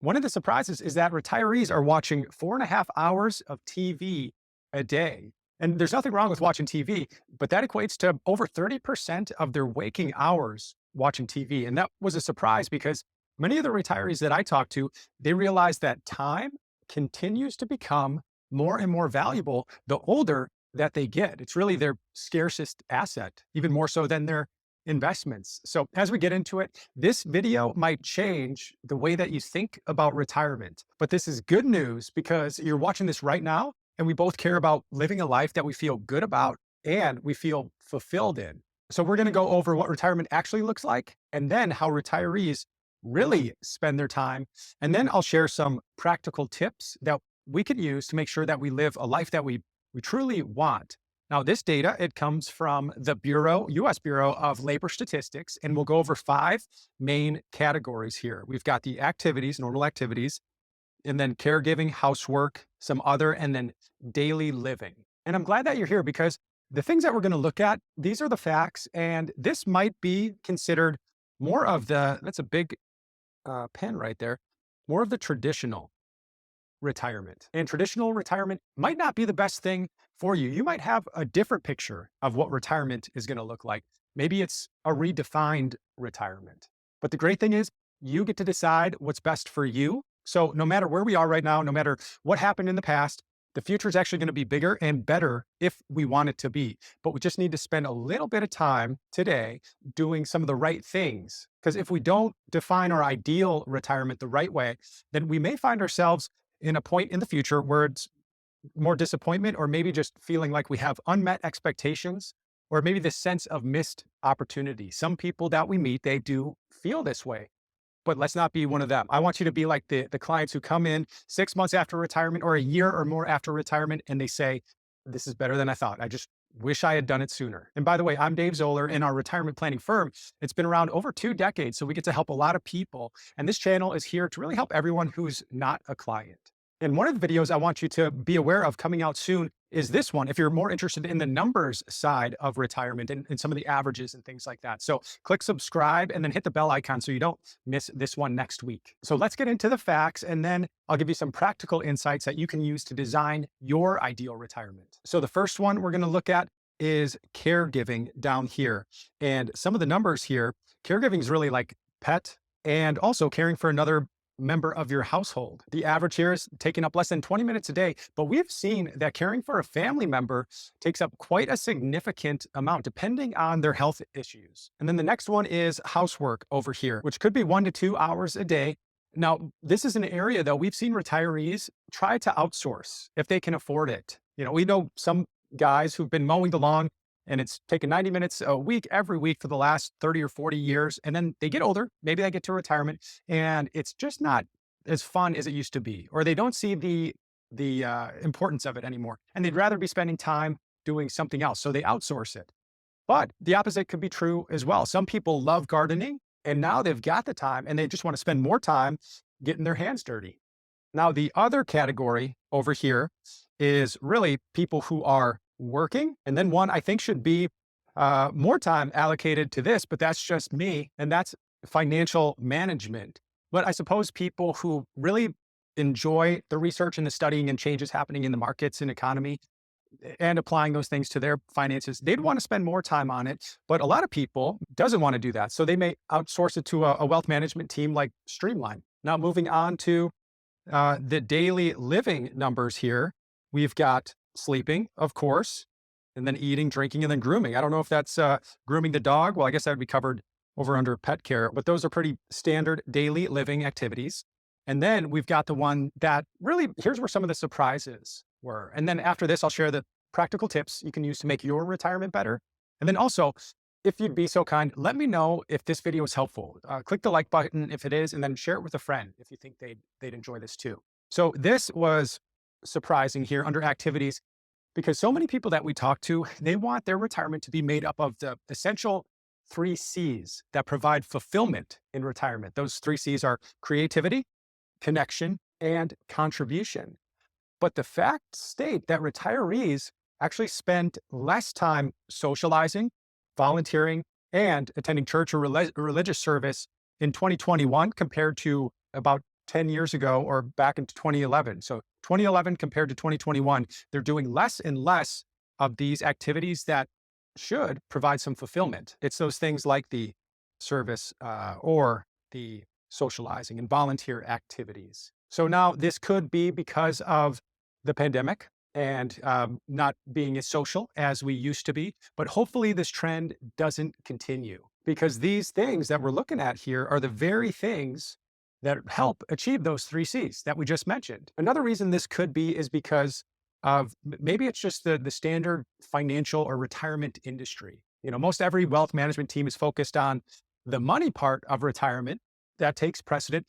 one of the surprises is that retirees are watching 4.5 hours of TV a day. And there's nothing wrong with watching TV, but that equates to over 30% of their waking hours watching TV. And that was a surprise because many of the retirees that I talked to, they realized that time continues to become more and more valuable the older that they get. It's really their scarcest asset, even more so than their investments. So as we get into it, this video might change the way that you think about retirement. But this is good news because you're watching this right now, and we both care about living a life that we feel good about and we feel fulfilled in. So we're going to go over what retirement actually looks like, and then how retirees really spend their time. And then I'll share some practical tips that we could use to make sure that we live a life that we truly want. Now, this data, it comes from the US Bureau of Labor Statistics, and we'll go over 5 main categories here. We've got the activities, normal activities, and then caregiving, housework, some other, and then daily living. And I'm glad that you're here because the things that we're going to look at, these are the facts, and this might be considered more of that's a big pen right there, more of the traditional retirement. And traditional retirement might not be the best thing for you. You might have a different picture of what retirement is going to look like. Maybe it's a redefined retirement. But the great thing is you get to decide what's best for you. So no matter where we are right now, no matter what happened in the past, the future is actually going to be bigger and better if we want it to be. But we just need to spend a little bit of time today doing some of the right things. Because if we don't define our ideal retirement the right way, then we may find ourselves in a point in the future where it's more disappointment, or maybe just feeling like we have unmet expectations, or maybe this sense of missed opportunity. Some people that we meet, they do feel this way, but let's not be one of them. I want you to be like the clients who come in 6 months after retirement or a year or more after retirement, and they say, this is better than I thought. I just wish I had done it sooner. And by the way, I'm Dave Zoller in our retirement planning firm. It's been around over 2 decades, so we get to help a lot of people. And this channel is here to really help everyone who's not a client. And one of the videos I want you to be aware of coming out soon is this one, if you're more interested in the numbers side of retirement and some of the averages and things like that. So click subscribe and then hit the bell icon so you don't miss this one next week. So let's get into the facts, and then I'll give you some practical insights that you can use to design your ideal retirement. So the first one we're going to look at is caregiving down here. And some of the numbers here, caregiving is really like pet and also caring for another member of your household. The average here is taking up less than 20 minutes a day, but we've seen that caring for a family member takes up quite a significant amount depending on their health issues. And then the next one is housework over here, which could be 1 to 2 hours a day. Now, this is an area though we've seen retirees try to outsource if they can afford it. You know, we know some guys who've been mowing the lawn and it's taken 90 minutes a week, every week for the last 30 or 40 years. And then they get older, maybe they get to retirement, and it's just not as fun as it used to be, or they don't see the importance of it anymore. And they'd rather be spending time doing something else. So they outsource it. But the opposite could be true as well. Some people love gardening and now they've got the time and they just want to spend more time getting their hands dirty. Now, the other category over here is really people who are working. And then one I think should be more time allocated to this, but that's just me. And that's financial management. But I suppose people who really enjoy the research and the studying and changes happening in the markets and economy and applying those things to their finances, they'd want to spend more time on it. But a lot of people doesn't want to do that. So they may outsource it to a wealth management team like Streamline. Now, moving on to the daily living numbers here, we've got sleeping, of course, and then eating, drinking, and then grooming. I don't know if that's grooming the dog. Well, I guess that would be covered over under pet care, but those are pretty standard daily living activities. And then we've got the one that really, here's where some of the surprises were. And then after this, I'll share the practical tips you can use to make your retirement better. And then also, if you'd be so kind, let me know if this video is helpful. Click the like button if it is, and then share it with a friend if you think they'd enjoy this too. So this was surprising here under activities, because so many people that we talk to, they want their retirement to be made up of the essential 3 C's that provide fulfillment in retirement. Those 3 C's are creativity, connection, and contribution. But the facts state that retirees actually spend less time socializing, volunteering, and attending church or religious service in 2021 compared to about 10 years ago or back in 2011. So 2011 compared to 2021, they're doing less and less of these activities that should provide some fulfillment. It's those things like the service or the socializing and volunteer activities. So now this could be because of the pandemic and not being as social as we used to be. But hopefully this trend doesn't continue, because these things that we're looking at here are the very things that help achieve those 3 C's that we just mentioned. Another reason this could be is because of maybe it's just the standard financial or retirement industry. Most every wealth management team is focused on the money part of retirement. That takes precedent,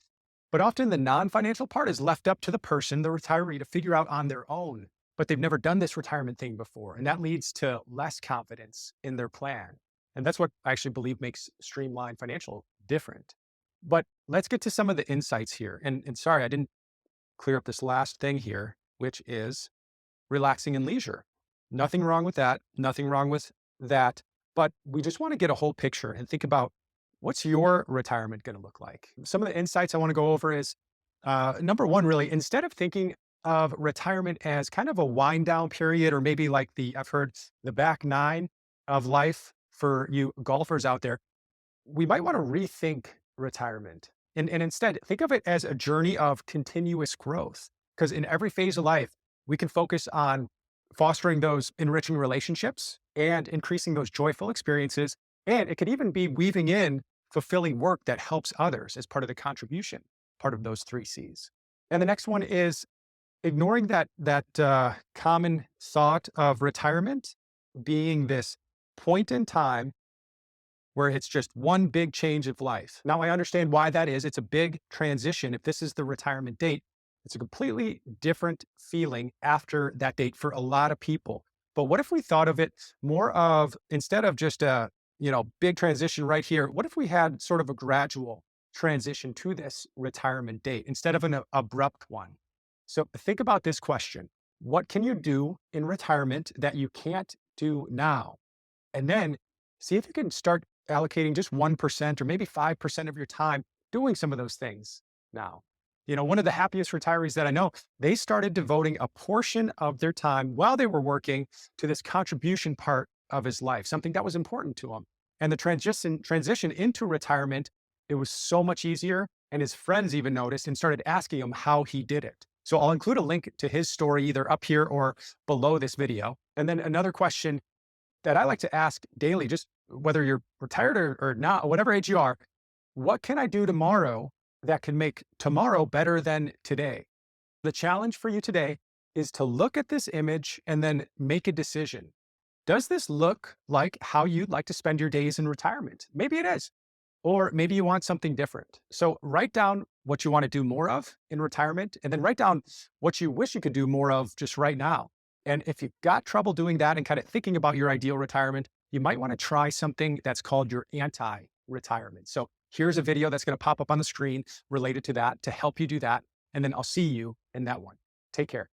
but often the non-financial part is left up to the person, the retiree, to figure out on their own. But they've never done this retirement thing before, and that leads to less confidence in their plan. And that's what I actually believe makes Streamline Financial different. But let's get to some of the insights here. And sorry, I didn't clear up this last thing here, which is relaxing and leisure. Nothing wrong with that. Nothing wrong with that. But we just want to get a whole picture and think about, what's your retirement going to look like? Some of the insights I want to go over is, number one, really, instead of thinking of retirement as kind of a wind down period, or maybe like I've heard the back nine of life for you golfers out there, we might want to rethink retirement and instead think of it as a journey of continuous growth. Because in every phase of life, we can focus on fostering those enriching relationships and increasing those joyful experiences. And it could even be weaving in fulfilling work that helps others as part of the contribution, part of those 3 C's. And the next one is ignoring that common thought of retirement being this point in time where it's just one big change of life. Now, I understand why that is. It's a big transition. If this is the retirement date, it's a completely different feeling after that date for a lot of people. But what if we thought of it more of, instead of just a big transition right here, what if we had sort of a gradual transition to this retirement date instead of an abrupt one? So think about this question. What can you do in retirement that you can't do now? And then see if you can start allocating just 1% or maybe 5% of your time doing some of those things now. One of the happiest retirees that I know, they started devoting a portion of their time while they were working to this contribution part of his life, something that was important to him. And the transition into retirement, it was so much easier. And his friends even noticed and started asking him how he did it. So I'll include a link to his story either up here or below this video. And then another question that I like to ask daily, just whether you're retired or not, whatever age you are, what can I do tomorrow that can make tomorrow better than today? The challenge for you today is to look at this image and then make a decision. Does this look like how you'd like to spend your days in retirement? Maybe it is, or maybe you want something different. So write down what you want to do more of in retirement, and then write down what you wish you could do more of just right now. And if you've got trouble doing that and kind of thinking about your ideal retirement, you might want to try something that's called your anti-retirement. So here's a video that's going to pop up on the screen related to that to help you do that. And then I'll see you in that one. Take care.